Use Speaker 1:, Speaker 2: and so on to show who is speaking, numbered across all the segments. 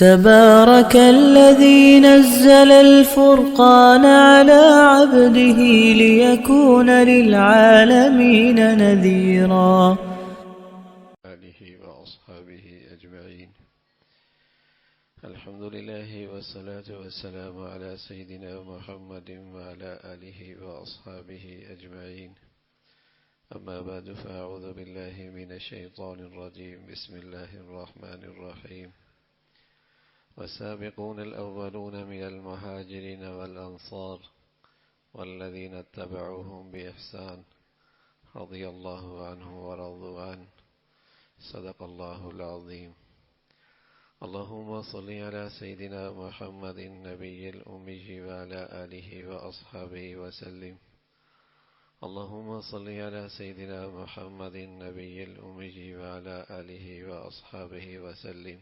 Speaker 1: تبارك الذي نزل الفرقان على عبده ليكون للعالمين نذيرا.
Speaker 2: آله وأصحابه أجمعين. الحمد لله والصلاة والسلام على سيدنا محمد وعلى آله وأصحابه أجمعين. أما بعد فأعوذ بالله من الشيطان الرجيم. بسم الله الرحمن الرحيم. والسابقون الأولون من المهاجرين والأنصار والذين اتبعوهم بإحسان رضي الله عنه ورضوا عنه. صدق الله العظيم. اللهم صل على سيدنا محمد النبي الأمي وعلى آله وأصحابه وسلم. اللهم صل على سيدنا محمد النبي الأمي وعلى آله وأصحابه وسلم.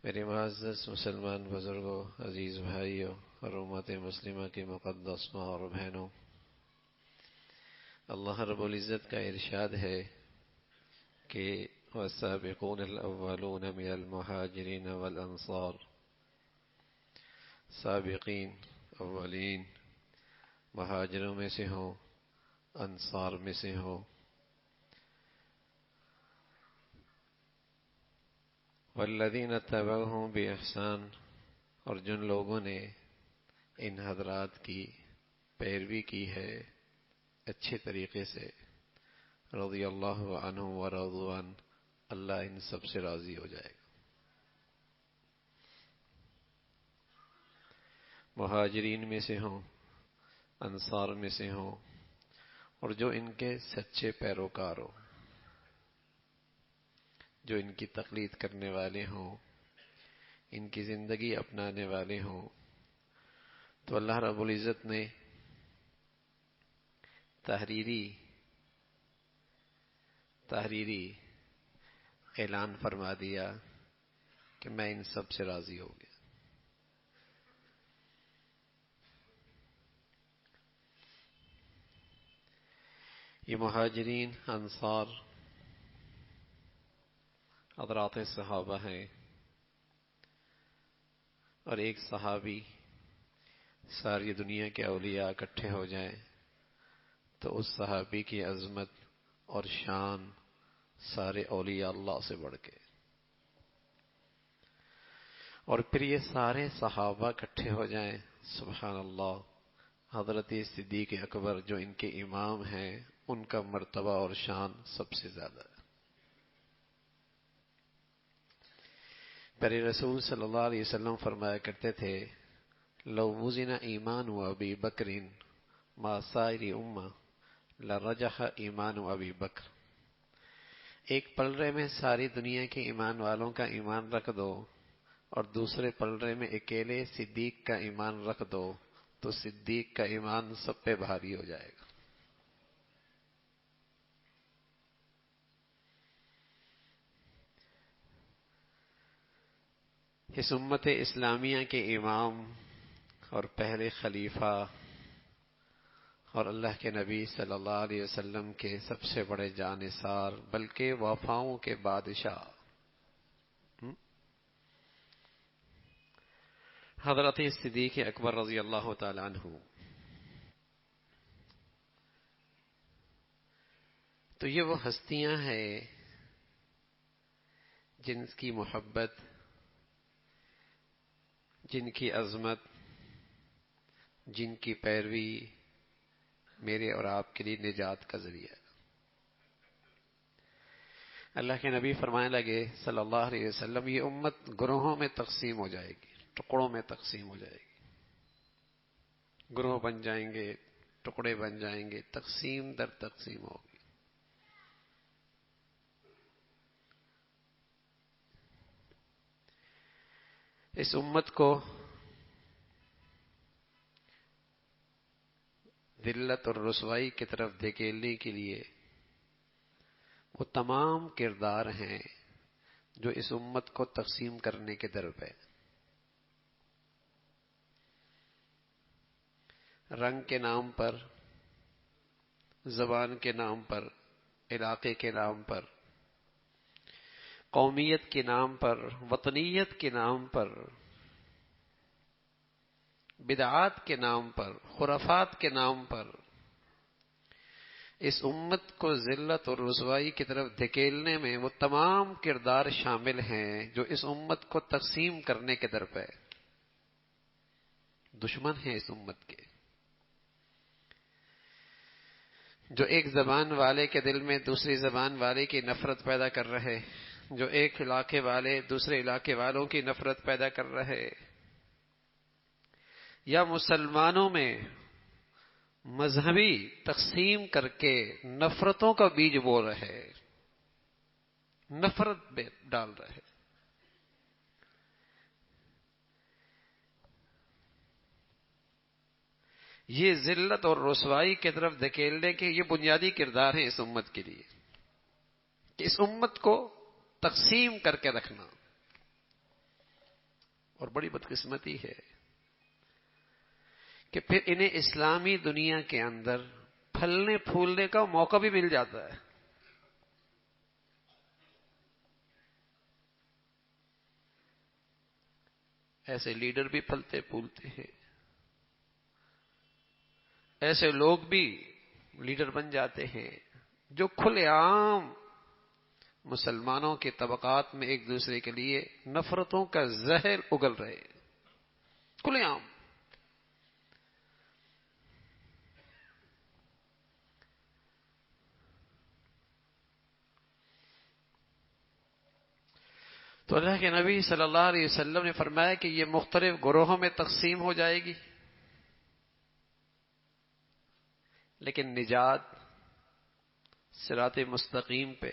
Speaker 2: میرے معزز مسلمان بزرگوں، عزیز بھائیوں اور امت مسلمہ کی مقدس ماں اور بہنوں، اللہ رب العزت کا ارشاد ہے کہ والسابقون الاولون من المہاجرین والانصار، سابقین اولین مہاجروں میں سے ہوں، انصار میں سے ہوں، والذین اتبعوہم بإحسان، اور جن لوگوں نے ان حضرات کی پیروی کی ہے اچھے طریقے سے، رضی اللہ عنہ ورضوا عنہ، اللہ ان سب سے راضی ہو جائے گا. مہاجرین میں سے ہوں، انصار میں سے ہوں، اور جو ان کے سچے پیروکار ہوں، جو ان کی تقلید کرنے والے ہوں، ان کی زندگی اپنانے والے ہوں، تو اللہ رب العزت نے تحریری اعلان فرما دیا کہ میں ان سب سے راضی ہو گیا. یہ مہاجرین انصار حضرات صحابہ ہیں، اور ایک صحابی ساری دنیا کے اولیاء اکٹھے ہو جائیں تو اس صحابی کی عظمت اور شان سارے اولیاء اللہ سے بڑھ کے، اور پھر یہ سارے صحابہ اکٹھے ہو جائیں، سبحان اللہ، حضرت صدیق اکبر جو ان کے امام ہیں، ان کا مرتبہ اور شان سب سے زیادہ ہے. پیارے رسول صلی اللہ علیہ وسلم فرمایا کرتے تھے، لو وزن ایمان ابی بکر ما سائر امہ لرجح ایمان ابی بکر. ایک پلڑے میں ساری دنیا کے ایمان والوں کا ایمان رکھ دو اور دوسرے پلڑے میں اکیلے صدیق کا ایمان رکھ دو تو صدیق کا ایمان سب پہ بھاری ہو جائے گا. اس امت اسلامیہ کے امام اور پہلے خلیفہ اور اللہ کے نبی صلی اللہ علیہ وسلم کے سب سے بڑے جانثار، بلکہ وفاؤں کے بادشاہ، حضرت صدیق اکبر رضی اللہ تعالی عنہ. تو یہ وہ ہستیاں ہیں جن کی محبت، جن کی عظمت، جن کی پیروی میرے اور آپ کے لیے نجات کا ذریعہ. اللہ کے نبی فرمانے لگے صلی اللہ علیہ وسلم، یہ امت گروہوں میں تقسیم ہو جائے گی، ٹکڑوں میں تقسیم ہو جائے گی، گروہ بن جائیں گے، ٹکڑے بن جائیں گے، تقسیم در تقسیم ہوگی. اس امت کو ذلت اور رسوائی کی طرف دھکیلنے کے لیے وہ تمام کردار ہیں جو اس امت کو تقسیم کرنے کے در پہ، رنگ کے نام پر، زبان کے نام پر، علاقے کے نام پر، قومیت کے نام پر، وطنیت کے نام پر، بدعات کے نام پر، خرافات کے نام پر اس امت کو ذلت اور رسوائی کی طرف دھکیلنے میں وہ تمام کردار شامل ہیں جو اس امت کو تقسیم کرنے کے در پہ دشمن ہیں اس امت کے، جو ایک زبان والے کے دل میں دوسری زبان والے کی نفرت پیدا کر رہے، جو ایک علاقے والے دوسرے علاقے والوں کی نفرت پیدا کر رہے، یا مسلمانوں میں مذہبی تقسیم کر کے نفرتوں کا بیج بو رہے، نفرت ڈال رہے۔ یہ ذلت اور رسوائی کی طرف دھکیلنے کے یہ بنیادی کردار ہیں اس امت کے لیے، کہ اس امت کو تقسیم کر کے رکھنا۔ اور بڑی بدقسمتی ہے کہ پھر انہیں اسلامی دنیا کے اندر پھلنے پھولنے کا موقع بھی مل جاتا ہے۔ ایسے لیڈر بھی پھلتے پھولتے ہیں، ایسے لوگ بھی لیڈر بن جاتے ہیں جو کھلے عام مسلمانوں کے طبقات میں ایک دوسرے کے لیے نفرتوں کا زہر اگل رہے، کھلے عام۔ تو اللہ کے نبی صلی اللہ علیہ وسلم نے فرمایا کہ یہ مختلف گروہوں میں تقسیم ہو جائے گی، لیکن نجات صراط مستقیم پہ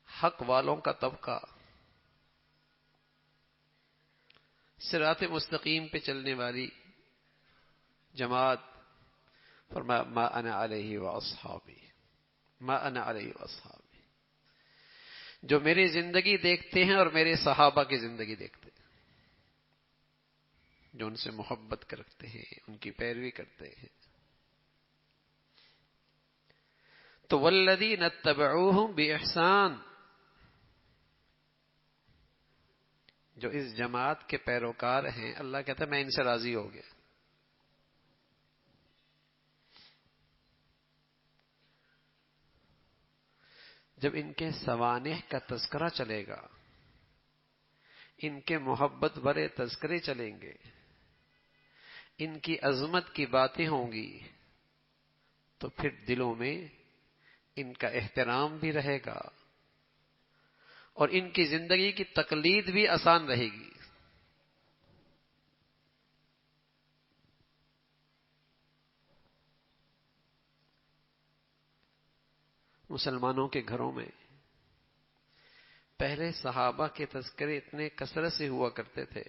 Speaker 2: حق والوں کا طبقہ صراط مستقیم پہ چلنے والی جماعت، فرمایا ما انا علیہ واصحابی، ما انا علیہ واصحابی، جو میری زندگی دیکھتے ہیں اور میرے صحابہ کی زندگی دیکھتے ہیں، جو ان سے محبت کرتے ہیں، ان کی پیروی کرتے ہیں۔ تو والذین اتبعوہم بإحسان، جو اس جماعت کے پیروکار ہیں، اللہ کہتا ہے میں ان سے راضی ہو گیا۔ جب ان کے سوانح کا تذکرہ چلے گا، ان کے محبت بھرے تذکرے چلیں گے، ان کی عظمت کی باتیں ہوں گی، تو پھر دلوں میں ان کا احترام بھی رہے گا اور ان کی زندگی کی تقلید بھی آسان رہے گی۔ مسلمانوں کے گھروں میں پہلے صحابہ کے تذکرے اتنے کثرت سے ہوا کرتے تھے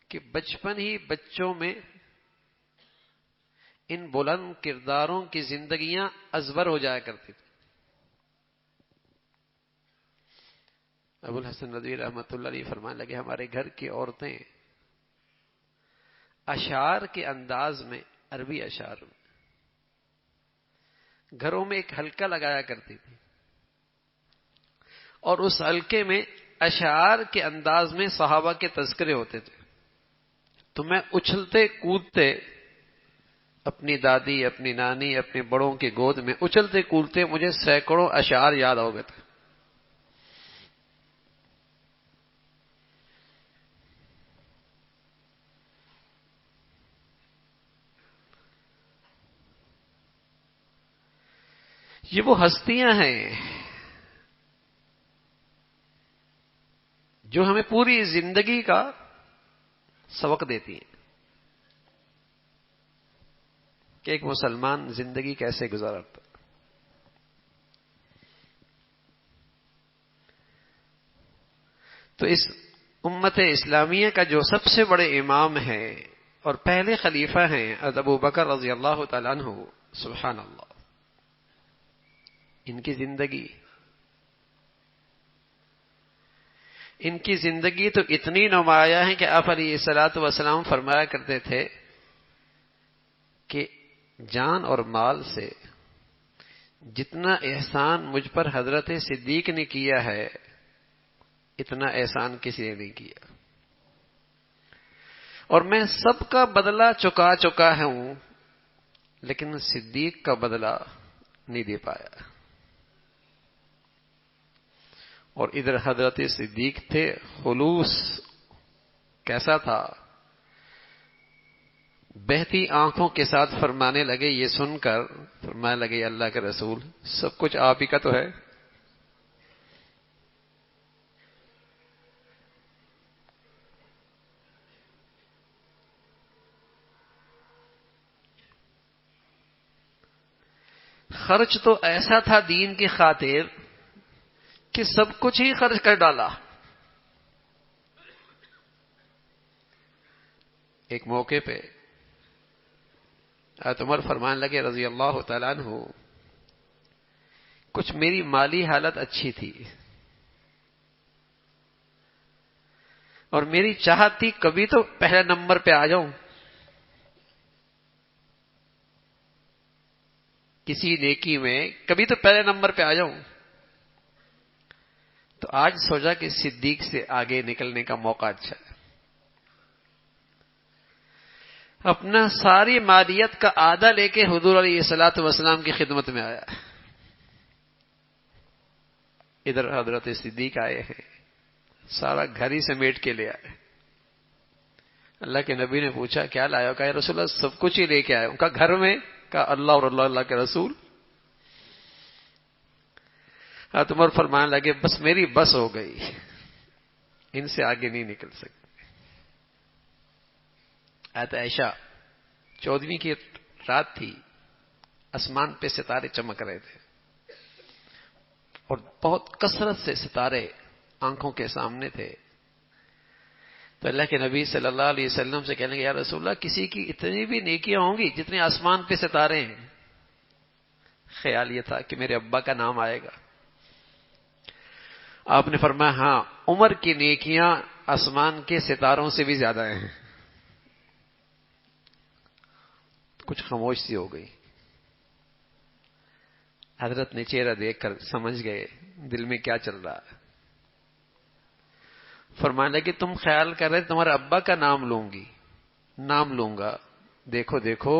Speaker 2: کہ بچپن ہی بچوں میں ان بلند کرداروں کی زندگیاں ازبر ہو جایا کرتی تھی۔ ابو الحسن ندوی رحمۃ اللہ علیہ فرمانے لگے ہمارے گھر کی عورتیں اشعار کے انداز میں، عربی اشعار میں گھروں میں ایک حلقہ لگایا کرتی تھی، اور اس حلقے میں اشعار کے انداز میں صحابہ کے تذکرے ہوتے تھے۔ تو میں اچھلتے کودتے اپنی دادی، اپنی نانی، اپنے بڑوں کی گود میں اچھلتے کودتے مجھے سینکڑوں اشعار یاد ہو گئے تھے۔ یہ وہ ہستیاں ہیں جو ہمیں پوری زندگی کا سبق دیتی ہیں کہ ایک مسلمان زندگی کیسے گزارتا۔ تو اس امت اسلامیہ کا جو سب سے بڑے امام ہیں اور پہلے خلیفہ ہیں ابو بکر رضی اللہ تعالیٰ عنہ، سبحان اللہ، ان کی زندگی تو اتنی نمایاں ہے کہ آپ علیہ الصلوۃ والسلام فرمایا کرتے تھے کہ جان اور مال سے جتنا احسان مجھ پر حضرت صدیق نے کیا ہے اتنا احسان کسی نے نہیں کیا، اور میں سب کا بدلہ چکا چکا ہوں لیکن صدیق کا بدلہ نہیں دے پایا۔ اور ادھر حضرت صدیق تھے، خلوص کیسا تھا، بہتی آنکھوں کے ساتھ فرمانے لگے، یہ سن کر فرمانے لگے اللہ کے رسول سب کچھ آپ ہی کا تو ہے۔ خرچ تو ایسا تھا دین کی خاطر کہ سب کچھ ہی خرچ کر ڈالا۔ ایک موقع پہ حضرت عمر فرمانے لگے رضی اللہ تعالیٰ عنہ، کچھ میری مالی حالت اچھی تھی اور میری چاہت تھی کبھی تو پہلے نمبر پہ آ جاؤں، کسی نیکی میں کبھی تو پہلے نمبر پہ آ جاؤں، تو آج سوچا کہ صدیق سے آگے نکلنے کا موقع اچھا ہے۔ اپنا ساری مالیت کا آدھا لے کے حضور علیہ الصلوۃ والسلام کی خدمت میں آیا۔ ادھر حضرت صدیق آئے ہیں، سارا گھر ہی سمیٹ کے لے آئے۔ اللہ کے نبی نے پوچھا کیا لایا؟ کہا یا رسول اللہ سب کچھ ہی لے کے آئے۔ ان کا گھر میں؟ کہا اللہ اور اللہ کے رسول۔ حضرت عمر فرمانے لگے بس میری بس ہو گئی، ان سے آگے نہیں نکل سکتے۔ حضرت عائشہ 14ویں کی رات تھی، آسمان پہ ستارے چمک رہے تھے اور بہت کثرت سے ستارے آنکھوں کے سامنے تھے، تو اللہ کے نبی صلی اللہ علیہ وسلم سے کہنے لگے یا رسول اللہ کسی کی اتنی بھی نیکیاں ہوں گی جتنے آسمان پہ ستارے ہیں؟ خیال یہ تھا کہ میرے ابا کا نام آئے گا۔ آپ نے فرمایا ہاں عمر کی نیکیاں آسمان کے ستاروں سے بھی زیادہ ہیں۔ کچھ خاموش سی ہو گئی۔ حضرت نے چہرہ دیکھ کر سمجھ گئے دل میں کیا چل رہا ہے۔ فرمانے لگے تم خیال کر رہے تمہارے ابا کا نام لوں گا، دیکھو دیکھو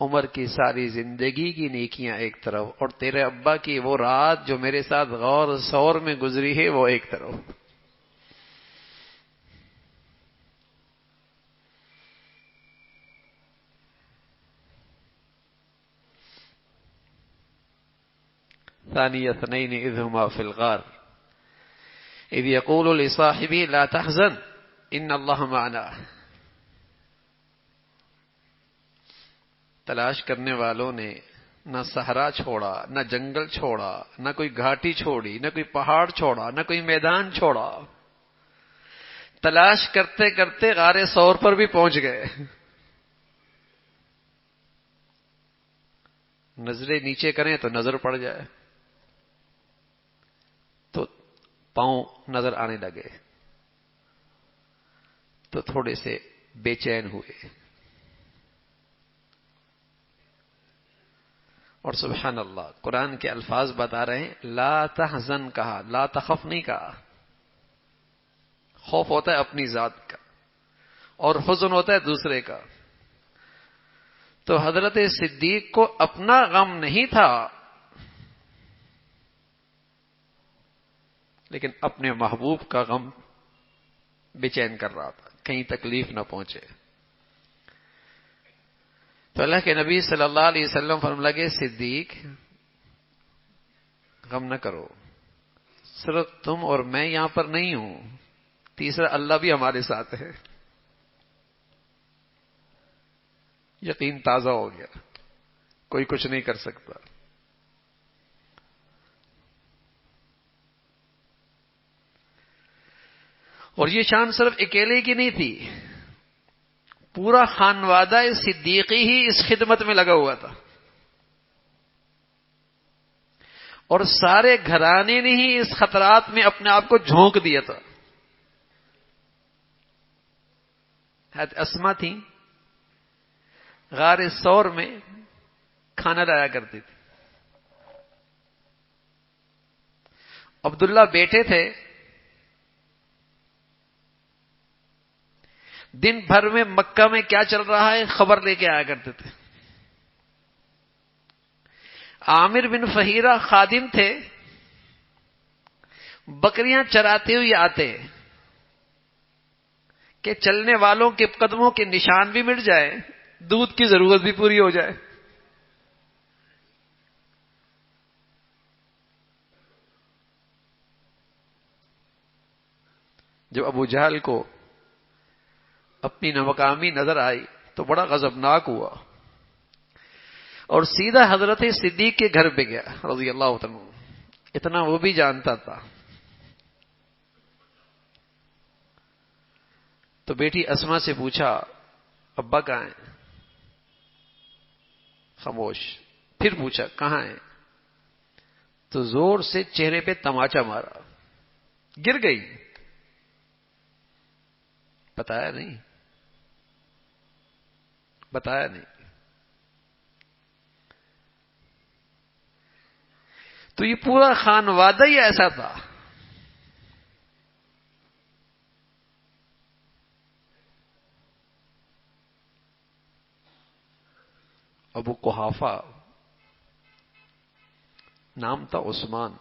Speaker 2: عمر کی ساری زندگی کی نیکیاں ایک طرف اور تیرے ابا کی وہ رات جو میرے ساتھ غور سور میں گزری ہے وہ ایک طرف۔ ثانی اثنین اذ ہما فی الغار اذ یقول لصاحبہ لا تحزن ان اللہ معنا۔ تلاش کرنے والوں نے نہ صحرا چھوڑا، نہ جنگل چھوڑا، نہ کوئی گھاٹی چھوڑی، نہ کوئی پہاڑ چھوڑا، نہ کوئی میدان چھوڑا، تلاش کرتے کرتے غار ثور پر بھی پہنچ گئے۔ نظریں نیچے کریں تو نظر پڑ جائے، تو پاؤں نظر آنے لگے تو تھوڑے سے بے چین ہوئے، اور سبحان اللہ قرآن کے الفاظ بتا رہے ہیں لا تحزن کہا، لا تخف نہیں کہا۔ خوف ہوتا ہے اپنی ذات کا اور حزن ہوتا ہے دوسرے کا۔ تو حضرت صدیق کو اپنا غم نہیں تھا لیکن اپنے محبوب کا غم بے چین کر رہا تھا، کہیں تکلیف نہ پہنچے۔ تو اللہ کے نبی صلی اللہ علیہ وسلم فرمانے لگے صدیق غم نہ کرو، صرف تم اور میں یہاں پر نہیں ہوں، تیسرا اللہ بھی ہمارے ساتھ ہے۔ یقین تازہ ہو گیا، کوئی کچھ نہیں کر سکتا۔ اور یہ شان صرف اکیلے کی نہیں تھی، پورا خانوادہ صدیقی ہی اس خدمت میں لگا ہوا تھا، اور سارے گھرانے نے ہی اس خطرات میں اپنے آپ کو جھونک دیا تھا۔ حضرت اسما تھی، غار ثور میں کھانا لایا کرتی تھی، عبداللہ بیٹے تھے، دن بھر میں مکہ میں کیا چل رہا ہے خبر لے کے آیا کرتے تھے۔ عامر بن فہیرہ خادم تھے، بکریاں چراتے ہوئے آتے کہ چلنے والوں کے قدموں کے نشان بھی مٹ جائے، دودھ کی ضرورت بھی پوری ہو جائے۔ جب ابو جہل کو اپنی ناکامی نظر آئی تو بڑا غضبناک ہوا اور سیدھا حضرت صدیق کے گھر پہ گیا رضی اللہ عنہ۔ اتنا وہ بھی جانتا تھا۔ تو بیٹی اسما سے پوچھا ابا کہاں ہیں؟ خاموش۔ پھر پوچھا کہاں ہیں؟ تو زور سے چہرے پہ تماچا مارا، گر گئی۔ بتایا نہیں، بتایا نہیں۔ تو یہ پورا خانوادہ ہی ایسا تھا۔ ابو قحافہ نام تھا عثمان،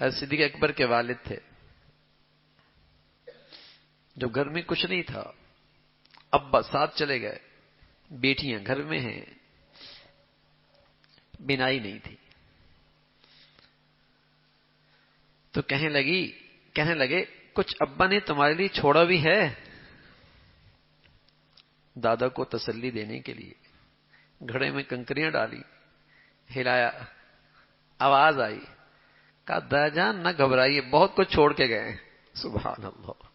Speaker 2: حضرت صدیق اکبر کے والد تھے۔ جب گھر میں کچھ نہیں تھا، ابا ساتھ چلے گئے، بیٹیاں گھر میں ہیں، بنائی نہیں تھی، تو کہنے لگے کچھ ابا نے تمہارے لیے چھوڑا بھی ہے؟ دادا کو تسلی دینے کے لیے گھڑے میں کنکریاں ڈالی، ہلایا، آواز آئی، کہا دادا جان نہ گھبرائیے، بہت کچھ چھوڑ کے گئے۔ سبحان اللہ۔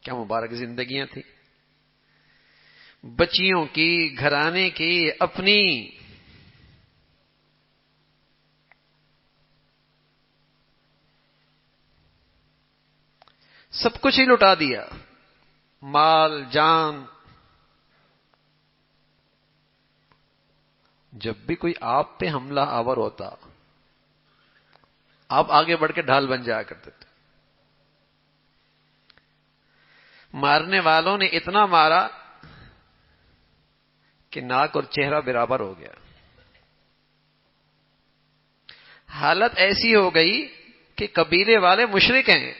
Speaker 2: کیا مبارک زندگیاں تھیں، بچیوں کی، گھرانے کی، اپنی۔ سب کچھ ہی لٹا دیا، مال جان۔ جب بھی کوئی آپ پہ حملہ آور ہوتا، آپ آگے بڑھ کے ڈھال بن جایا کرتے تھے۔ مارنے والوں نے اتنا مارا کہ ناک اور چہرہ برابر ہو گیا۔ حالت ایسی ہو گئی کہ قبیلے والے مشرک ہیں،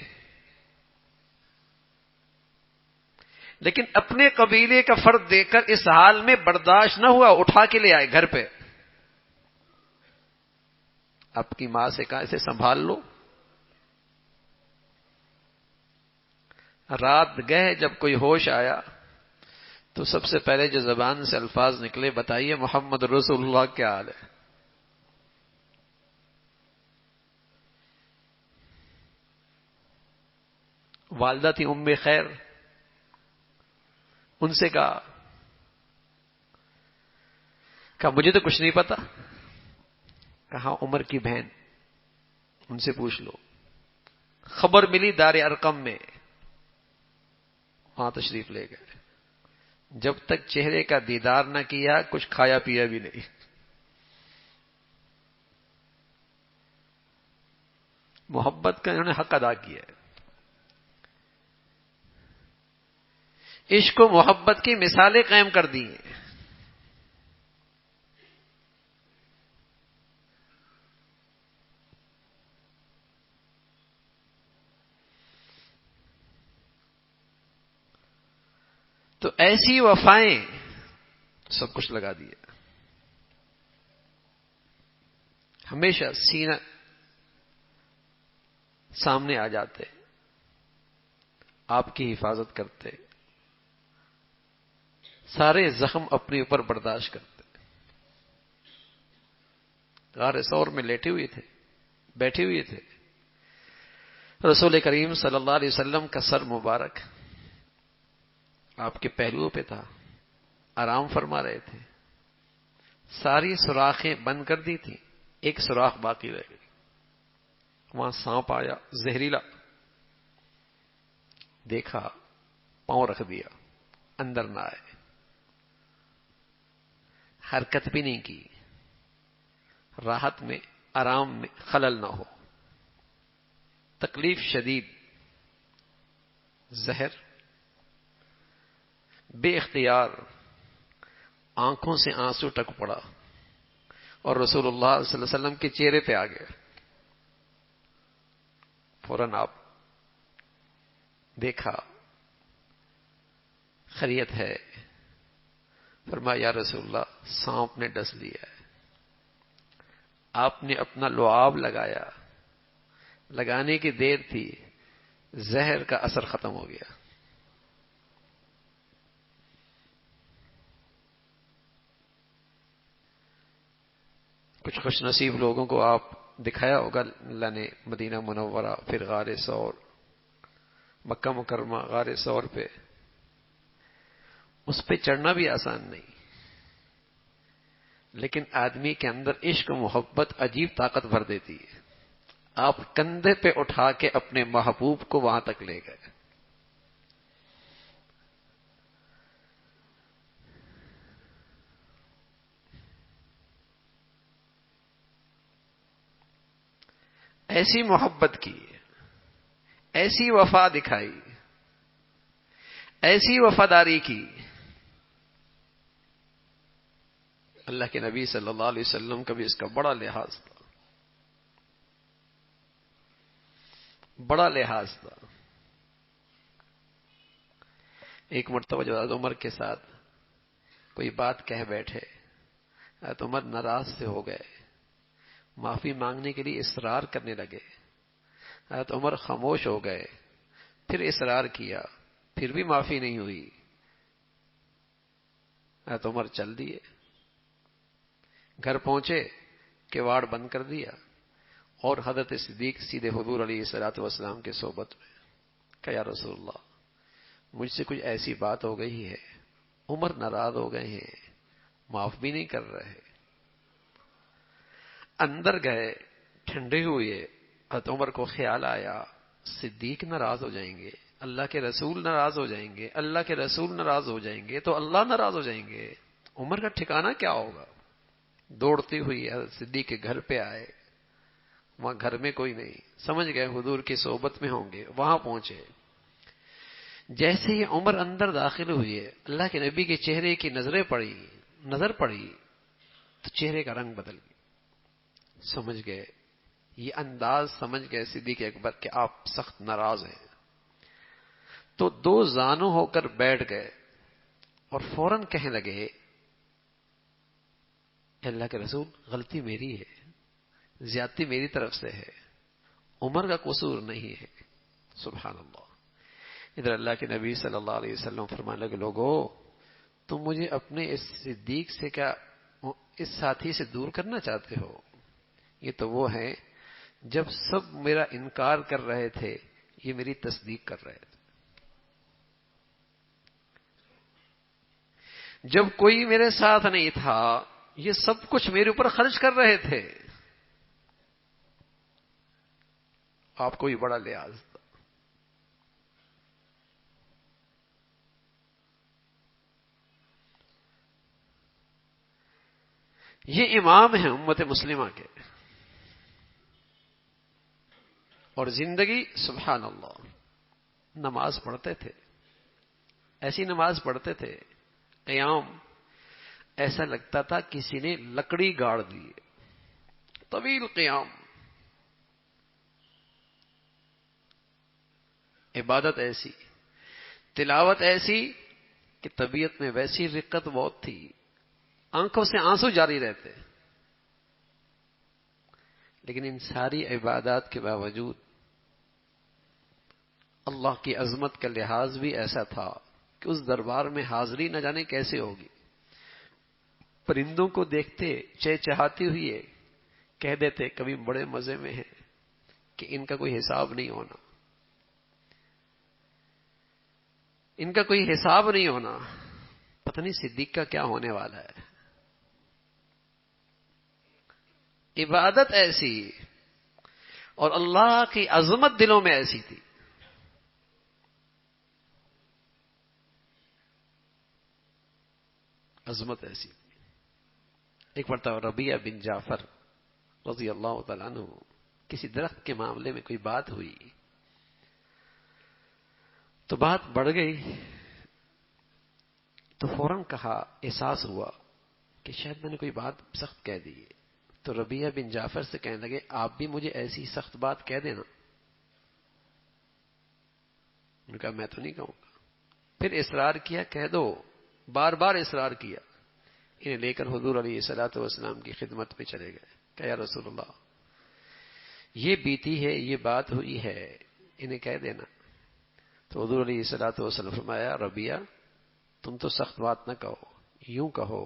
Speaker 2: لیکن اپنے قبیلے کا فرد دیکھ کر اس حال میں برداشت نہ ہوا، اٹھا کے لے آئے گھر پہ۔ آپ کی ماں سے کہا اسے سنبھال لو۔ رات گئے، جب کوئی ہوش آیا تو سب سے پہلے جو زبان سے الفاظ نکلے، بتائیے محمد رسول اللہ کیا حال ہے؟ والدہ تھی ام خیر، ان سے کہا مجھے تو کچھ نہیں پتا۔ کہا عمر کی بہن، ان سے پوچھ لو۔ خبر ملی دار ارقم میں، وہاں تشریف لے گئے۔ جب تک چہرے کا دیدار نہ کیا کچھ کھایا پیا بھی نہیں۔ محبت کا انہوں نے حق ادا کیا ہے۔ عشق و محبت کی مثالیں قائم کر دی ہیں۔ تو ایسی وفائیں سب کچھ لگا دیا۔ ہمیشہ سینہ سامنے آ جاتے، آپ کی حفاظت کرتے، سارے زخم اپنے اوپر برداشت کرتے۔ غار ثور میں لیٹے ہوئے تھے، بیٹھے ہوئے تھے، رسول کریم صلی اللہ علیہ وسلم کا سر مبارک آپ کے پہلوؤں پہ تھا، آرام فرما رہے تھے۔ ساری سوراخیں بند کر دی تھیں، ایک سوراخ باقی رہ گئی، وہاں سانپ آیا زہریلا، دیکھا پاؤں رکھ دیا، اندر نہ آئے، حرکت بھی نہیں کی، راحت میں آرام میں خلل نہ ہو، تکلیف شدید، زہر بے اختیار آنکھوں سے آنسو ٹک پڑا اور رسول اللہ صلی اللہ علیہ وسلم کے چہرے پہ آ گیا. فوراً آپ دیکھا خیریت ہے، فرمایا یا رسول اللہ سانپ نے ڈس لیا ہے. آپ نے اپنا لعاب لگایا، لگانے کی دیر تھی، زہر کا اثر ختم ہو گیا. کچھ خوش نصیب لوگوں کو آپ دکھایا ہوگا اللہ نے مدینہ منورہ، پھر غار ثور، مکہ مکرمہ، غار ثور پہ. اس پہ چڑھنا بھی آسان نہیں، لیکن آدمی کے اندر عشق و محبت عجیب طاقت بھر دیتی ہے. آپ کندھے پہ اٹھا کے اپنے محبوب کو وہاں تک لے گئے. ایسی محبت کی، ایسی وفا دکھائی، ایسی وفاداری کی. اللہ کے نبی صلی اللہ علیہ وسلم کا بھی اس کا بڑا لحاظ تھا، بڑا لحاظ تھا. ایک مرتبہ جو حضرت عمر کے ساتھ کوئی بات کہہ بیٹھے، حضرت عمر ناراض سے ہو گئے، معافی مانگنے کے لیے اصرار کرنے لگے. حضرت عمر خاموش ہو گئے، پھر اصرار کیا، پھر بھی معافی نہیں ہوئی. حضرت عمر چل دیے، گھر پہنچے، کواڑ بند کر دیا، اور حضرت صدیق سیدھے حضور علیہ الصلوۃ والسلام کے صحبت میں کہ یا رسول اللہ مجھ سے کچھ ایسی بات ہو گئی ہے، عمر ناراض ہو گئے ہیں، معاف بھی نہیں کر رہے. اندر گئے، ٹھنڈے ہوئے. حضرت عمر کو خیال آیا صدیق ناراض ہو جائیں گے، اللہ کے رسول ناراض ہو جائیں گے، اللہ کے رسول ناراض ہو جائیں گے تو اللہ ناراض ہو جائیں گے، عمر کا ٹھکانہ کیا ہوگا. دوڑتی ہوئی حضرت صدیق کے گھر پہ آئے. وہاں گھر میں کوئی نہیں، سمجھ گئے حضور کی صحبت میں ہوں گے. وہاں پہنچے، جیسے ہی عمر اندر داخل ہوئے، اللہ کے نبی کے چہرے کی نظر پڑی تو چہرے کا رنگ بدل گیا. سمجھ گئے، یہ انداز سمجھ گئے صدیق اکبر کہ آپ سخت ناراض ہیں. تو دو زانو ہو کر بیٹھ گئے اور فوراً کہنے لگے اللہ کے رسول غلطی میری ہے، زیادتی میری طرف سے ہے، عمر کا قصور نہیں ہے. سبحان اللہ. ادھر اللہ کے نبی صلی اللہ علیہ وسلم فرمانے لگے لوگو تم مجھے اپنے اس صدیق سے کیا اس ساتھی سے دور کرنا چاہتے ہو؟ یہ تو وہ ہیں جب سب میرا انکار کر رہے تھے یہ میری تصدیق کر رہے تھے. جب کوئی میرے ساتھ نہیں تھا یہ سب کچھ میرے اوپر خرچ کر رہے تھے. آپ کو بھی بڑا لحاظ تھا. یہ امام ہیں امت مسلمہ کے، اور زندگی سبحان اللہ نماز پڑھتے تھے، ایسی نماز پڑھتے تھے قیام ایسا لگتا تھا کسی نے لکڑی گاڑ دی، طویل قیام. عبادت ایسی، تلاوت ایسی کہ طبیعت میں ویسی رقت بہت تھی، آنکھوں سے آنسو جاری رہتے. لیکن ان ساری عبادات کے باوجود اللہ کی عظمت کا لحاظ بھی ایسا تھا کہ اس دربار میں حاضری نہ جانے کیسے ہوگی. پرندوں کو دیکھتے چہچہاتی ہوئے کہہ دیتے کبھی بڑے مزے میں ہیں کہ ان کا کوئی حساب نہیں ہونا، ان کا کوئی حساب نہیں ہونا. پتہ نہیں صدیق کا کیا ہونے والا ہے. عبادت ایسی اور اللہ کی عظمت دلوں میں ایسی تھی. عظمت ایسی. ایک مرتبہ ربیعہ بن جعفر رضی اللہ تعالیٰ عنہ کسی درخت کے معاملے میں کوئی بات ہوئی تو بات بڑھ گئی، تو فوراً کہا، احساس ہوا کہ شاید میں نے کوئی بات سخت کہہ دی. تو ربیعہ بن جعفر سے کہنے لگے، آپ بھی مجھے ایسی سخت بات کہہ دینا. انہوں نے کہا میں تو نہیں کہوں گا. پھر اصرار کیا، کہہ دو. بار بار اصرار کیا. انہیں لے کر حضور علیہ الصلوۃ والسلام کی خدمت میں چلے گئے کہ یا رسول اللہ یہ بیتی ہے، یہ بات ہوئی ہے، انہیں کہہ دینا. تو حضور علیہ الصلوۃ والسلام فرمایا، ربیعہ تم تو سخت بات نہ کہو، یوں کہو،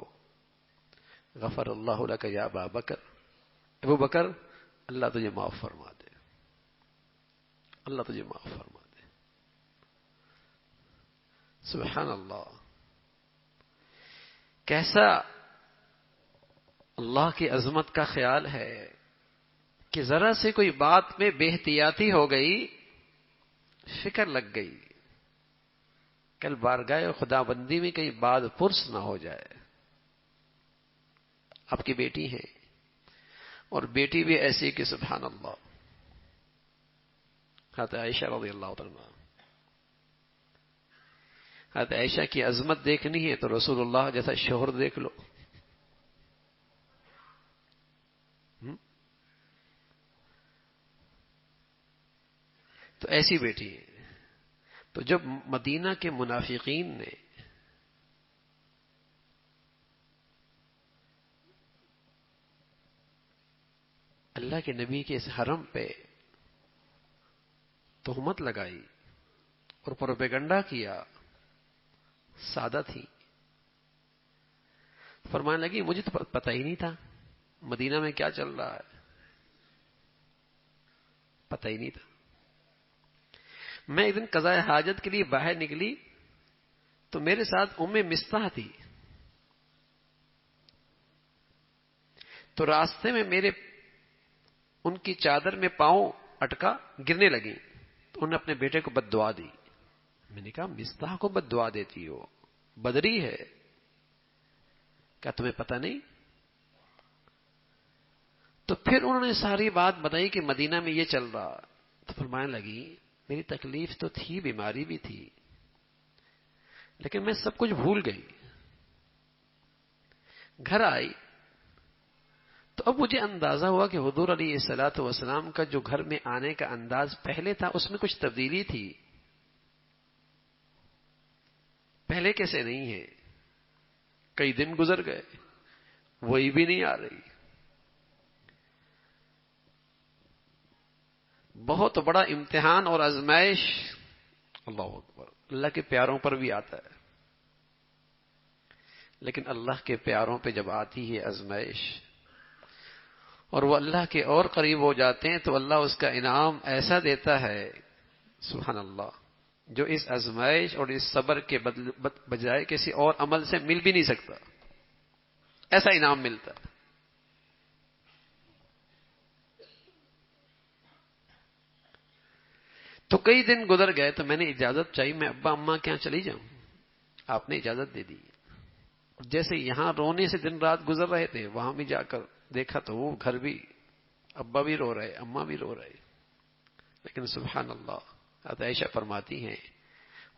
Speaker 2: غفر اللہ لک یا ابا بکر، ابو بکر اللہ تجھے معاف فرما دے، اللہ تجھے معاف فرما دے. سبحان اللہ، کیسا اللہ کی عظمت کا خیال ہے کہ ذرا سے کوئی بات میں بے احتیاطی ہو گئی، فکر لگ گئی، کل بارگاہ خدا بندی میں کہیں بات پرس نہ ہو جائے. آپ کی بیٹی ہے اور بیٹی بھی ایسی کہ سبحان اللہ. حضرت عائشہ رضی اللہ عنہا، حضرت عائشہ کی عظمت دیکھنی ہے تو رسول اللہ جیسا شوہر دیکھ لو. تو ایسی بیٹی ہے. تو جب مدینہ کے منافقین نے اللہ کے نبی کے اس حرم پہ تہمت لگائی اور پروپیگنڈا کیا، سادہ تھی، فرمانے لگی مجھے تو پتہ ہی نہیں تھا مدینہ میں کیا چل رہا ہے، پتہ ہی نہیں تھا. میں ایک دن قضاء حاجت کے لیے باہر نکلی تو میرے ساتھ ام مستح تھی. تو راستے میں میرے ان کی چادر میں پاؤں اٹکا، گرنے لگی. تو انہوں نے اپنے بیٹے کو بد دعا دی. میں نے کہا مستح کو بد دعا دیتی ہو، بدری ہے. کیا تمہیں پتہ نہیں؟ تو پھر انہوں نے ساری بات بتائی کہ مدینہ میں یہ چل رہا. تو فرمانے لگی میری تکلیف تو تھی، بیماری بھی تھی، لیکن میں سب کچھ بھول گئی. گھر آئی تو اب مجھے اندازہ ہوا کہ حضور علیہ الصلوۃ والسلام کا جو گھر میں آنے کا انداز پہلے تھا اس میں کچھ تبدیلی تھی، پہلے کیسے نہیں ہے. کئی دن گزر گئے، وہی بھی نہیں آ رہی. بہت بڑا امتحان اور آزمائش اللہ اکبر اللہ کے پیاروں پر بھی آتا ہے، لیکن اللہ کے پیاروں پہ جب آتی ہے آزمائش اور وہ اللہ کے اور قریب ہو جاتے ہیں تو اللہ اس کا انعام ایسا دیتا ہے سبحان اللہ، جو اس آزمائش اور اس صبر کے بجائے کسی اور عمل سے مل بھی نہیں سکتا. ایسا انعام ملتا ہے. تو کئی دن گزر گئے تو میں نے اجازت چاہی، میں ابا اماں کے یہاں چلی جاؤں. آپ نے اجازت دے دی. جیسے یہاں رونے سے دن رات گزر رہے تھے، وہاں بھی جا کر دیکھا تو وہ گھر بھی ابا بھی رو رہے، اماں بھی رو رہے. لیکن سبحان اللہ، حضرت عائشہ فرماتی ہیں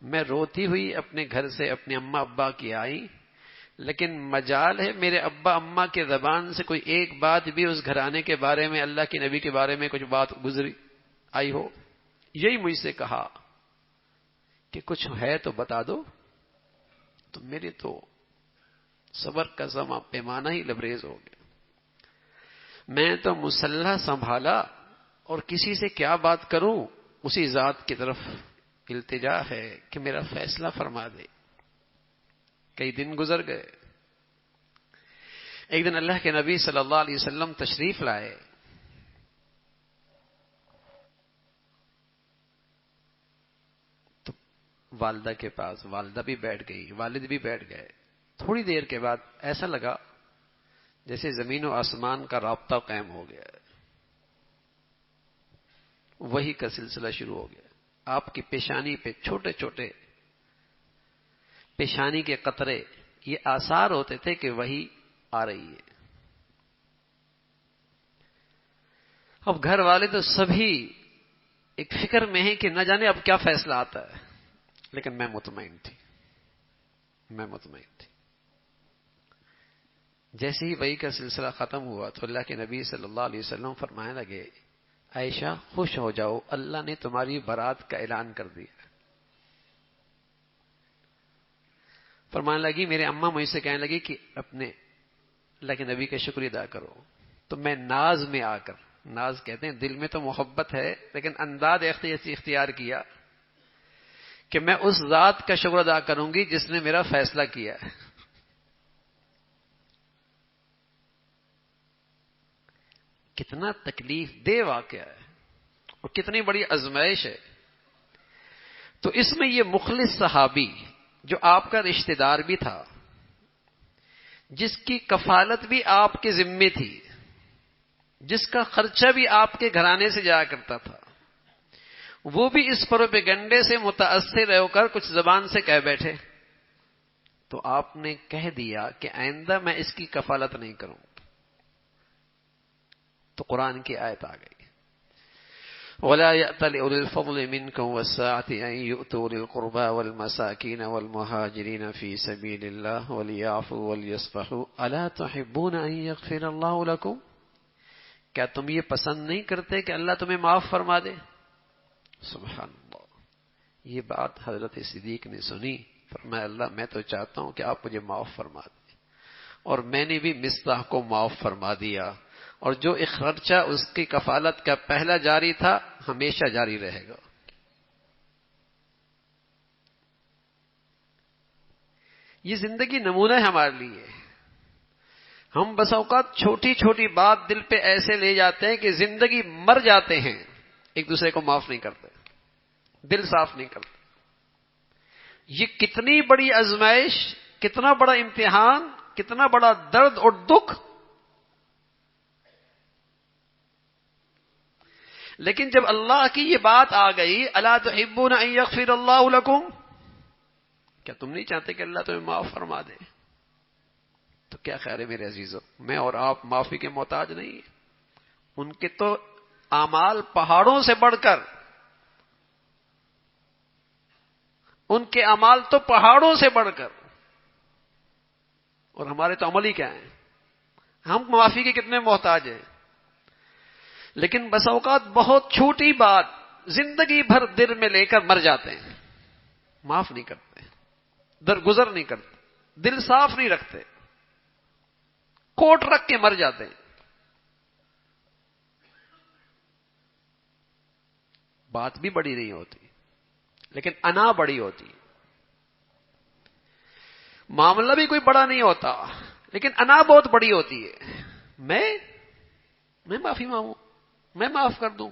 Speaker 2: میں روتی ہوئی اپنے گھر سے اپنے اماں ابا کی آئی، لیکن مجال ہے میرے ابا اماں کے زبان سے کوئی ایک بات بھی اس گھرانے کے بارے میں، اللہ کے نبی کے بارے میں کچھ بات گزری آئی ہو. یہی مجھ سے کہا کہ کچھ ہے تو بتا دو. تو میرے تو صبر کا زمہ پیمانہ ہی لبریز ہو گیا. میں تو مسلح سنبھالا اور کسی سے کیا بات کروں، اسی ذات کی طرف التجا ہے کہ میرا فیصلہ فرما دے. کئی دن گزر گئے. ایک دن اللہ کے نبی صلی اللہ علیہ وسلم تشریف لائے. تو والدہ کے پاس والدہ بھی بیٹھ گئی، والد بھی بیٹھ گئے. تھوڑی دیر کے بعد ایسا لگا جیسے زمین و آسمان کا رابطہ قائم ہو گیا، وہی کا سلسلہ شروع ہو گیا. آپ کی پیشانی پہ چھوٹے چھوٹے پیشانی کے قطرے یہ آثار ہوتے تھے کہ وحی آ رہی ہے. اب گھر والے تو سبھی ایک فکر میں ہیں کہ نہ جانے اب کیا فیصلہ آتا ہے، لیکن میں مطمئن تھی. جیسے ہی وحی کا سلسلہ ختم ہوا تو اللہ کے نبی صلی اللہ علیہ وسلم فرمانے لگے، عائشہ خوش ہو جاؤ، اللہ نے تمہاری برات کا اعلان کر دیا. فرمانے لگی، میرے اماں مجھ سے کہنے لگی کہ اپنے اللہ کے نبی کا شکر ادا کرو. تو میں ناز میں آ کر، ناز کہتے ہیں دل میں تو محبت ہے لیکن انداز اختیار کیا کہ میں اس ذات کا شکر ادا کروں گی جس نے میرا فیصلہ کیا ہے. کتنا تکلیف دہ واقعہ ہے اور کتنی بڑی آزمائش ہے. تو اس میں یہ مخلص صحابی جو آپ کا رشتہ دار بھی تھا، جس کی کفالت بھی آپ کے ذمے تھی، جس کا خرچہ بھی آپ کے گھرانے سے جایا کرتا تھا، وہ بھی اس پروپیگنڈے سے متاثر ہو کر کچھ زبان سے کہہ بیٹھے. تو آپ نے کہہ دیا کہ آئندہ میں اس کی کفالت نہیں کروں. تو قرآن کی آیت آ گئی، وَلَا يَأْتَلِ أُولِي الْفَضْلِ مِنْكُمْ وَالسَّعَةِ أَنْ يُؤْتُوا أُولِي الْقُرْبَى وَالْمَسَاكِينَ وَالْمُهَاجِرِينَ فِي سَبِيلِ اللَّهِ وَلْيَعْفُوا وَلْيَصْفَحُوا أَلَا تُحِبُّونَ أَنْ يَغْفِرَ اللَّهُ لَكُمْ؟ کیا تم یہ پسند نہیں کرتے کہ اللہ تمہیں معاف فرما دے؟ سبحان اللہ. یہ بات حضرت صدیق نے سنی، فرمایا اللہ میں تو چاہتا ہوں کہ آپ مجھے معاف فرما دیں. اور میں نے بھی مصطح کو معاف فرما دیا، اور جو ایک خرچہ اس کی کفالت کا پہلا جاری تھا ہمیشہ جاری رہے گا. یہ زندگی نمونہ ہے ہمارے لیے. ہم بس اوقات چھوٹی چھوٹی بات دل پہ ایسے لے جاتے ہیں کہ زندگی مر جاتے ہیں، ایک دوسرے کو معاف نہیں کرتے، دل صاف نہیں کرتے. یہ کتنی بڑی آزمائش، کتنا بڑا امتحان، کتنا بڑا درد اور دکھ. لیکن جب اللہ کی یہ بات آ گئی، الا تحبون ان یغفر اللہ لکم، کیا تم نہیں چاہتے کہ اللہ تمہیں معاف فرما دے؟ تو کیا خیر ہے میرے عزیزو، میں اور آپ معافی کے محتاج نہیں ہیں. ان کے تو اعمال پہاڑوں سے بڑھ کر، ان کے اعمال تو پہاڑوں سے بڑھ کر، اور ہمارے تو عمل ہی کیا ہیں. ہم معافی کے کتنے محتاج ہیں. لیکن بس اوقات بہت چھوٹی بات زندگی بھر دل میں لے کر مر جاتے ہیں، معاف نہیں کرتے، درگزر نہیں کرتے، دل صاف نہیں رکھتے، کوٹ رکھ کے مر جاتے ہیں. بات بھی بڑی نہیں ہوتی لیکن انا بڑی ہوتی. معاملہ بھی کوئی بڑا نہیں ہوتا لیکن انا بہت بڑی ہوتی ہے. میں معافی مانگوں، میں معاف کر دوں.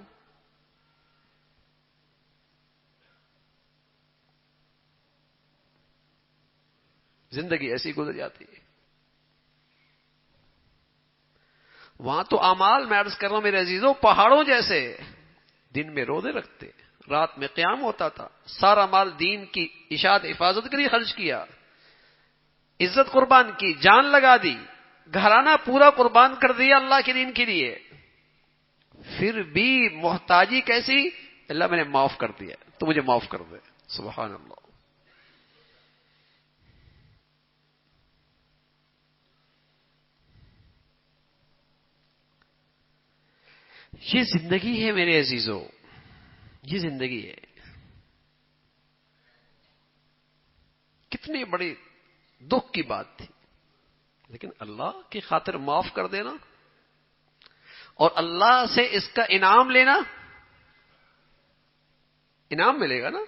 Speaker 2: زندگی ایسی گزر جاتی ہے. وہاں تو اعمال میں عرض کر رہا ہوں میرے عزیزوں پہاڑوں جیسے. دن میں روزے رکھتے، رات میں قیام ہوتا تھا، سارا مال دین کی اشاعت حفاظت کے لیے خرچ کیا، عزت قربان کی، جان لگا دی، گھرانہ پورا قربان کر دیا اللہ کے دین کے لیے. پھر بھی محتاجی کیسی؟ اللہ میں نے معاف کر دیا تو مجھے معاف کر دے. سبحان اللہ. یہ زندگی ہے میرے عزیزو، یہ زندگی ہے. کتنی بڑی دکھ کی بات تھی، لیکن اللہ کی خاطر معاف کر دینا اور اللہ سے اس کا انعام لینا. انعام ملے گا نا،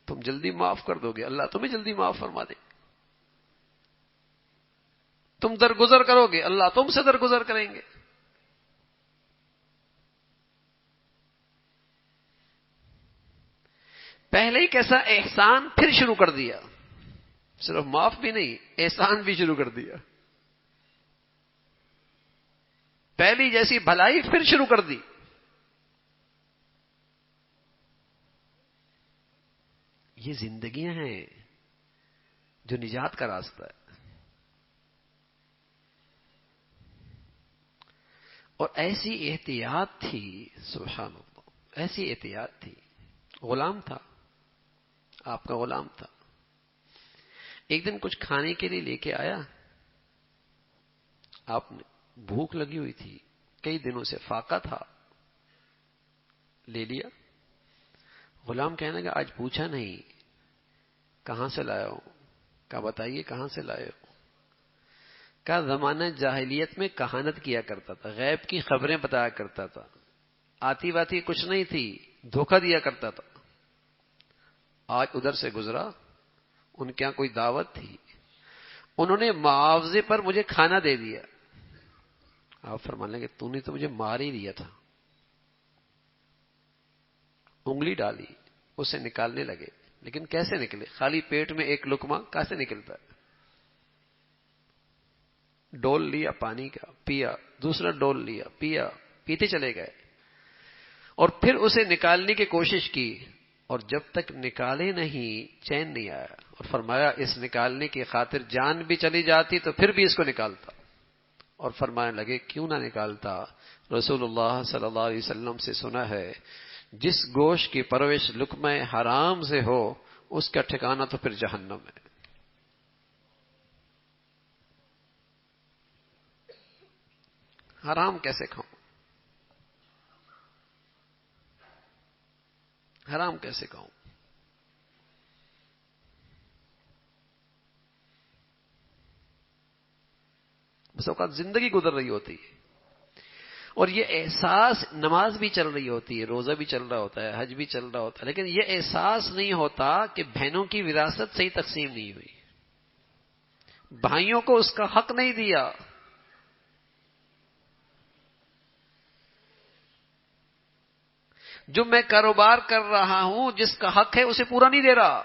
Speaker 2: تم جلدی معاف کر دو گے اللہ تمہیں جلدی معاف فرما دے. تم درگزر کرو گے اللہ تم سے درگزر کریں گے. پہلے ہی کیسا احسان پھر شروع کر دیا، صرف معاف بھی نہیں احسان بھی شروع کر دیا. پہلی جیسی بھلائی پھر شروع کر دی. یہ زندگیاں ہیں جو نجات کا راستہ ہے. اور ایسی احتیاط تھی، سبحان اللہ، ایسی احتیاط تھی. غلام تھا، آپ کا غلام تھا. ایک دن کچھ کھانے کے لیے لے کے آیا، آپ نے بھوک لگی ہوئی تھی، کئی دنوں سے فاقہ تھا، لے لیا. غلام کہنے لگا آج پوچھا نہیں کہاں سے لایا ہوں. کہا بتائیے کہاں سے لائے ہو. کہا زمانہ جاہلیت میں کہانت کیا کرتا تھا، غیب کی خبریں بتایا کرتا تھا، آتی باتی کچھ نہیں تھی، دھوکہ دیا کرتا تھا. آج ادھر سے گزرا، ان کے یہاں کوئی دعوت تھی، انہوں نے معاوضے پر مجھے کھانا دے دیا. آپ فرمانے لگے تو نے تو مجھے مار ہی دیا تھا. انگلی ڈالی، اسے نکالنے لگے، لیکن کیسے نکلے؟ خالی پیٹ میں ایک لقمہ کیسے نکلتا ہے؟ ڈول لیا پانی کا، پیا، دوسرا ڈول لیا، پیا، پیتے چلے گئے. اور پھر اسے نکالنے کی کوشش کی، اور جب تک نکالے نہیں چین نہیں آیا. اور فرمایا اس نکالنے کی خاطر جان بھی چلی جاتی تو پھر بھی اس کو نکالتا. اور فرمانے لگے کیوں نہ نکالتا؟ رسول اللہ صلی اللہ علیہ وسلم سے سنا ہے جس گوشت کی پرورش لقمہ حرام سے ہو اس کا ٹھکانہ تو پھر جہنم ہے. حرام کیسے کھاؤں؟ حرام کیسے کھاؤں؟ بس اوقات زندگی گزر رہی ہوتی ہے اور یہ احساس، نماز بھی چل رہی ہوتی ہے، روزہ بھی چل رہا ہوتا ہے، حج بھی چل رہا ہوتا ہے، لیکن یہ احساس نہیں ہوتا کہ بہنوں کی وراثت صحیح تقسیم نہیں ہوئی، بھائیوں کو اس کا حق نہیں دیا. جو میں کاروبار کر رہا ہوں جس کا حق ہے اسے پورا نہیں دے رہا.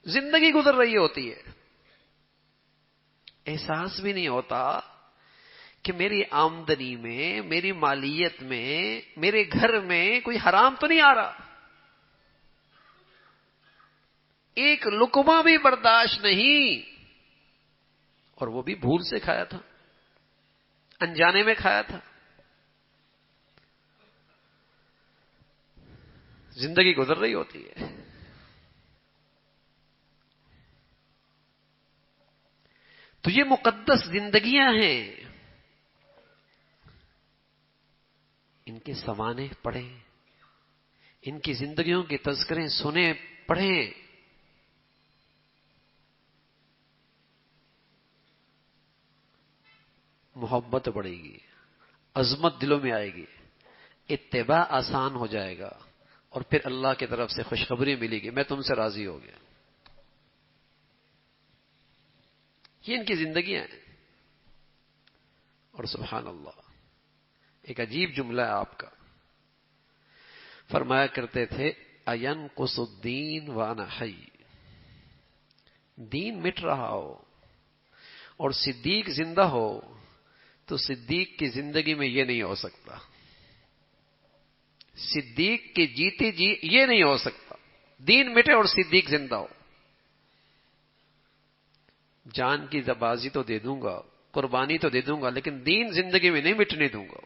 Speaker 2: زندگی گزر رہی ہوتی ہے، احساس بھی نہیں ہوتا کہ میری آمدنی میں، میری مالیت میں، میرے گھر میں کوئی حرام تو نہیں آ رہا. ایک لقمہ بھی برداشت نہیں، اور وہ بھی بھول سے کھایا تھا، انجانے میں کھایا تھا. زندگی گزر رہی ہوتی ہے. تو یہ مقدس زندگیاں ہیں، ان کے سوانے پڑھیں، ان کی زندگیوں کے تذکرے سنیں، پڑھیں. محبت بڑھے گی، عظمت دلوں میں آئے گی، اتباع آسان ہو جائے گا، اور پھر اللہ کی طرف سے خوشخبری ملے گی میں تم سے راضی ہو گیا. یہ ان کی زندگیاں ہیں. اور سبحان اللہ، ایک عجیب جملہ ہے آپ کا. فرمایا کرتے تھے اَيَنْقُصُ الدِّينُ وَأَنَا حَيٌّ، دین مٹ رہا ہو اور صدیق زندہ ہو تو صدیق کی زندگی میں یہ نہیں ہو سکتا. صدیق کے جیتے جی یہ نہیں ہو سکتا، دین مٹے اور صدیق زندہ ہو. جان کی بازی تو دے دوں گا، قربانی تو دے دوں گا، لیکن دین زندگی میں نہیں مٹنے دوں گا.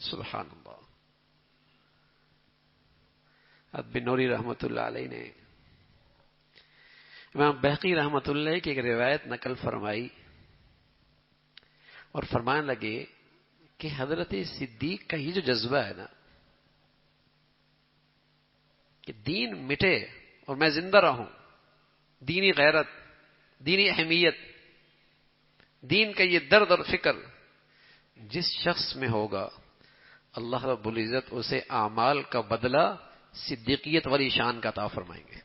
Speaker 2: سبحان اللہ. اب بن نوری رحمت اللہ علیہ نے امام بہقی رحمت اللہ کی ایک روایت نقل فرمائی اور فرمانے لگے کہ حضرت صدیق کا یہ جو جذبہ ہے نا کہ دین مٹے اور میں زندہ رہوں، دینی غیرت، دینی اہمیت، دین کا یہ درد اور فکر جس شخص میں ہوگا اللہ رب العزت اسے اعمال کا بدلہ صدیقیت والی شان کا عطا فرمائیں گے.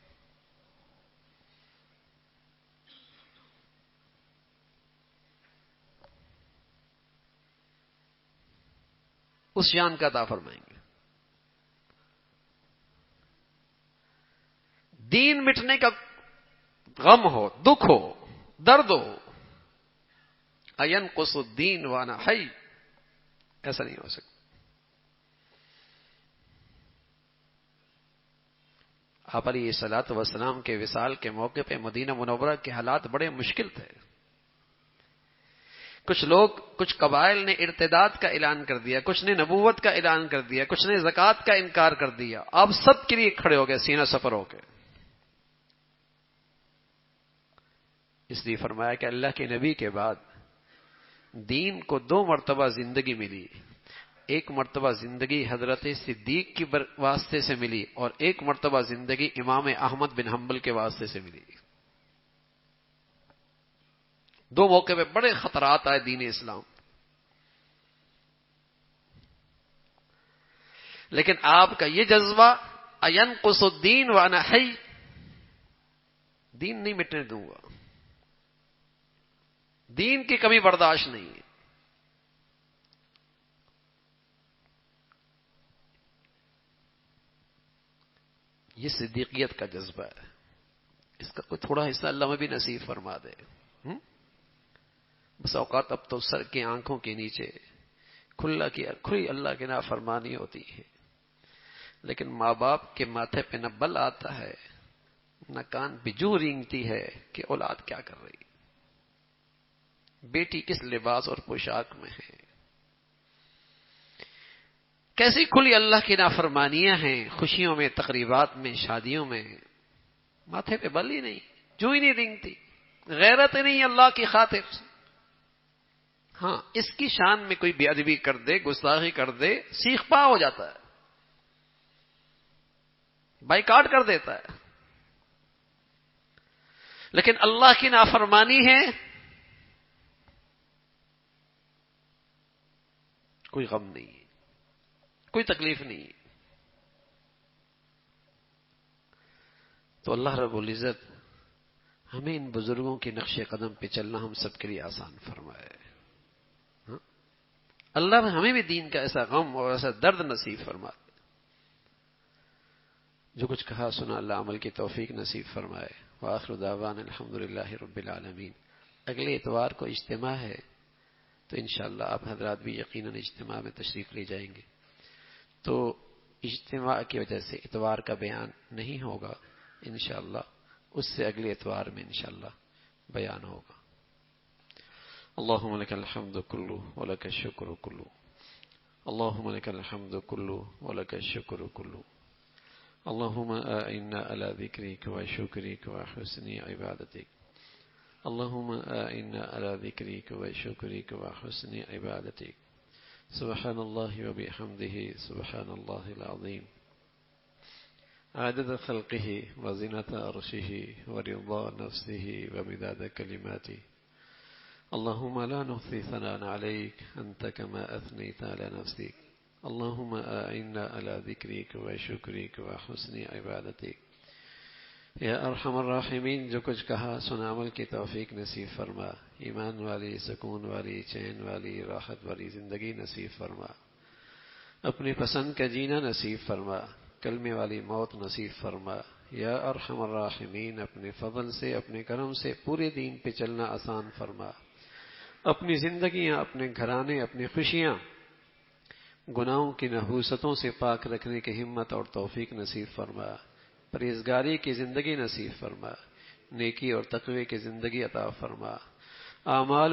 Speaker 2: اس شان کا عطا فرمائیں گے. دین مٹنے کا غم ہو، دکھ ہو، درد ہو، اَيَنْقُصُ الدِّينُ وَأَنَا حَيٌّ، ایسا نہیں ہو سکتا. آپ علیہ الصلوۃ والسلام کے وصال کے موقع پہ مدینہ منورہ کے حالات بڑے مشکل تھے. کچھ لوگ، کچھ قبائل نے ارتداد کا اعلان کر دیا، کچھ نے نبوت کا اعلان کر دیا، کچھ نے زکوٰۃ کا انکار کر دیا. آپ سب کے لیے کھڑے ہو گئے سینہ سفر ہو کے. اس لیے فرمایا کہ اللہ کے نبی کے بعد دین کو 2 مرتبہ زندگی ملی. ایک مرتبہ زندگی حضرت صدیق کی واسطے سے ملی اور ایک مرتبہ زندگی امام احمد بن حنبل کے واسطے سے ملی. 2 موقع پہ بڑے خطرات آئے دین اسلام. لیکن آپ کا یہ جذبہ اینقص الدین وانا حی، دین نہیں مٹنے دوں گا، دین کی کمی برداشت نہیں ہے. یہ صدیقیت کا جذبہ ہے. اس کا کوئی تھوڑا حصہ اللہ میں بھی نصیب فرما دے. بس اوقات اب تو سر کی آنکھوں کے نیچے کھلی اللہ کی نافرمانی ہوتی ہے، لیکن ماں باپ کے ماتھے پہ نہ بل آتا ہے نہ کان بجو رینگتی ہے کہ اولاد کیا کر رہی، بیٹی کس لباس اور پوشاک میں ہے، کیسی کھلی اللہ کی نافرمانیاں ہیں خوشیوں میں، تقریبات میں، شادیوں میں. ماتھے پہ بل ہی نہیں، جو ہی نہیں رینگتی، غیرت نہیں اللہ کی خاطر. ہاں اس کی شان میں کوئی بے ادبی کر دے، گستاخی کر دے، سیخ پا ہو جاتا ہے، بائیکاٹ کر دیتا ہے. لیکن اللہ کی نافرمانی ہے، کوئی غم نہیں ہے، کوئی تکلیف نہیں ہے. تو اللہ رب العزت ہمیں ان بزرگوں کے نقش قدم پہ چلنا ہم سب کے لیے آسان فرمائے. اللہ ہمیں بھی دین کا ایسا غم اور ایسا درد نصیب فرما دے. جو کچھ کہا سنا اللہ عمل کی توفیق نصیب فرمائے. وآخر دعوانا الحمدللہ رب العالمین. اگلے اتوار کو اجتماع ہے تو انشاءاللہ آپ حضرات بھی یقیناً اجتماع میں تشریف لے جائیں گے. تو اجتماع کی وجہ سے اتوار کا بیان نہیں ہوگا، انشاءاللہ اس سے اگلے اتوار میں انشاءاللہ بیان ہوگا. اللهم لك الحمد كله ولك الشكر كله. اللهم لك الحمد كله ولك الشكر كله. اللهم أعنا على ذكرك وشكرك وحسن عبادتك. اللهم أعنا على ذكرك وشكرك وحسن عبادتك. سبحان الله وبحمده سبحان الله العظيم. عدد خلقه وزنة عرشه ورضا نفسه ومداد كلماته. اللهم لا نحصي ثناء عليك أنت كما أثنيت على نفسك. اللهم أعنا على ذكرك وشكرك وحسن عبادتك. یا ارحم الراحمین، جو کچھ کہا سنا عمل کی توفیق نصیب فرما. ایمان والی، سکون والی، چین والی، راحت والی زندگی نصیب فرما. اپنی پسند کا جینا نصیب فرما. کلمے والی موت نصیب فرما. یا ارحم الراحمین، اپنے فضل سے، اپنے کرم سے پورے دین پہ چلنا آسان فرما. اپنی زندگیاں، اپنے گھرانے، اپنی خوشیاں گناہوں کی نحوستوں سے پاک رکھنے کی ہمت اور توفیق نصیب فرما. پرہیزگاری کی زندگی نصیب فرما. نیکی اور تقوی کی زندگی عطا فرما. افعال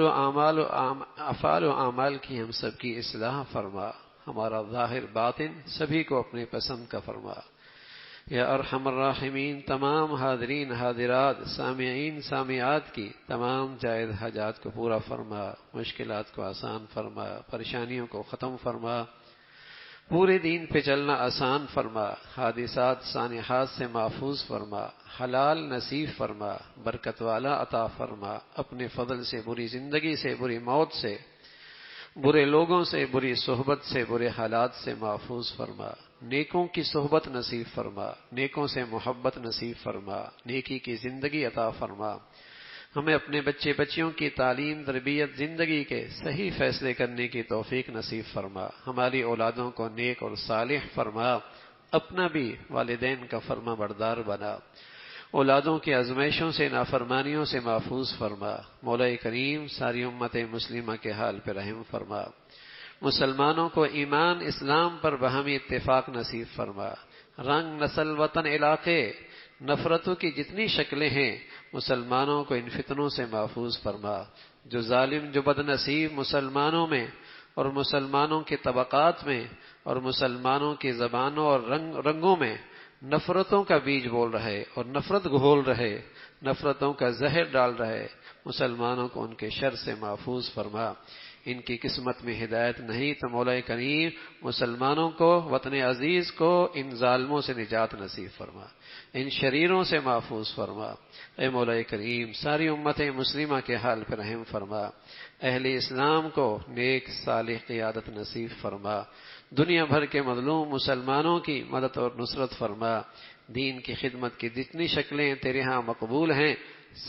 Speaker 2: و اعمال کی ہم سب کی اصلاح فرما. ہمارا ظاہر باطن سبھی کو اپنے پسند کا فرما. یا ارحم الراحمین، تمام حاضرین حاضرات، سامعین سامعات کی تمام جائز حاجات کو پورا فرما. مشکلات کو آسان فرما. پریشانیوں کو ختم فرما. پورے دین پہ چلنا آسان فرما. حادثات سانحات سے محفوظ فرما. حلال نصیب فرما. برکت والا عطا فرما. اپنے فضل سے بری زندگی سے، بری موت سے، برے لوگوں سے، بری صحبت سے، برے حالات سے محفوظ فرما. نیکوں کی صحبت نصیب فرما. نیکوں سے محبت نصیب فرما. نیکی کی زندگی عطا فرما. ہمیں اپنے بچے بچیوں کی تعلیم، تربیت، زندگی کے صحیح فیصلے کرنے کی توفیق نصیب فرما. ہماری اولادوں کو نیک اور صالح فرما. اپنا بھی والدین کا فرما بردار بنا. اولادوں کی آزمائشوں سے، نافرمانیوں سے محفوظ فرما. مولا کریم ساری امت مسلمہ کے حال پہ رحم فرما. مسلمانوں کو ایمان اسلام پر باہمی اتفاق نصیب فرما. رنگ، نسل، وطن، علاقے، نفرتوں کی جتنی شکلیں ہیں مسلمانوں کو ان فتنوں سے محفوظ فرما۔ جو ظالم، جو بد نصیب مسلمانوں میں اور مسلمانوں کے طبقات میں اور مسلمانوں کی زبانوں اور رنگوں میں نفرتوں کا بیج بول رہے اور نفرت گھول رہے، نفرتوں کا زہر ڈال رہے، مسلمانوں کو ان کے شر سے محفوظ فرما۔ ان کی قسمت میں ہدایت نہیں تو مولا کریم مسلمانوں کو، وطن عزیز کو ان ظالموں سے نجات نصیب فرما، ان شریروں سے محفوظ فرما۔ اے مولا کریم ساری امت مسلمہ کے حال پر رحم فرما، اہل اسلام کو نیک صالح قیادت نصیب فرما، دنیا بھر کے مظلوم مسلمانوں کی مدد اور نصرت فرما، دین کی خدمت کی جتنی شکلیں تیرے ہاں مقبول ہیں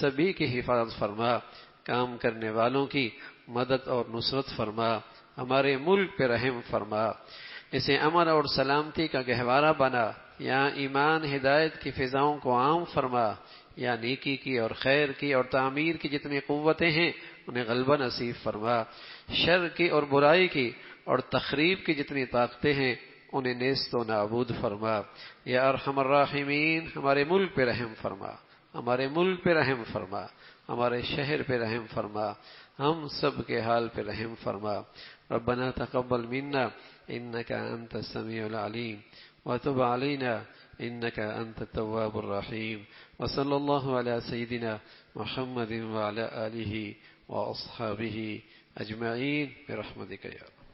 Speaker 2: سبھی کی حفاظت فرما، کام کرنے والوں کی مدد اور نصرت فرما، ہمارے ملک پہ رحم فرما، اسے امن اور سلامتی کا گہوارہ بنا، یہاں ایمان ہدایت کی فضاؤں کو عام فرما، یا نیکی کی اور خیر کی اور تعمیر کی جتنی قوتیں ہیں انہیں غلبہ نصیب فرما، شر کی اور برائی کی اور تخریب کی جتنی طاقتیں ہیں انہیں نیست و نابود فرما۔ یا ارحم الراحمین ہمارے ملک پہ رحم فرما، ہمارے ملک پہ رحم فرما، ہمارے شہر پہ رحم فرما، ہم سب کے حال پہ رحم فرما۔ ربنا تقبل منا انك انت السميع العليم وتب علينا انك انت التواب الرحيم وصلى الله على سيدنا محمد وعلى آله واصحابه اجمعين برحمتك يا رب۔